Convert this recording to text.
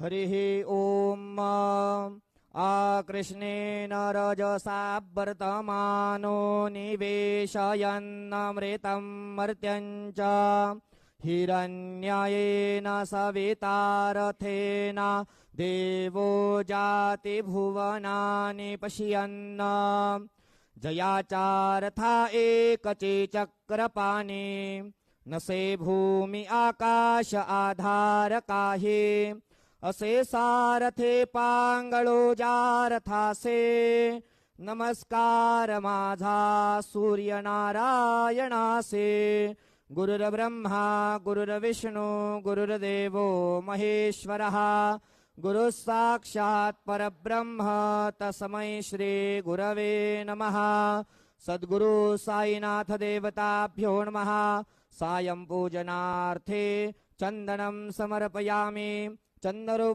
हरिः ओम। आकृष्णेन रजसा वर्तमानो निवेशयन्नमृतं मर्त्यं च हिरण्ययेन सवितारथेन देवो जाति भुवनानि पश्यन् जयाचारथा एकचे चक्रपाणि न से भूमि आकाश आधार काहे असे सारथे पांगळो जारथासे नमस्कार माझा सूर्यनारायणासे गुरुर्ब्रह्मा गुरुर्विष्णू गुरुर्देवो महेश्वरः गुरु साक्षात् परब्रह्म तस्मै श्री गुरवे नमः। सद्गुरु साईनाथ देवताभ्यो नमः। सायं पूजनार्थे चंदनं समर्पयामि। चंदरूप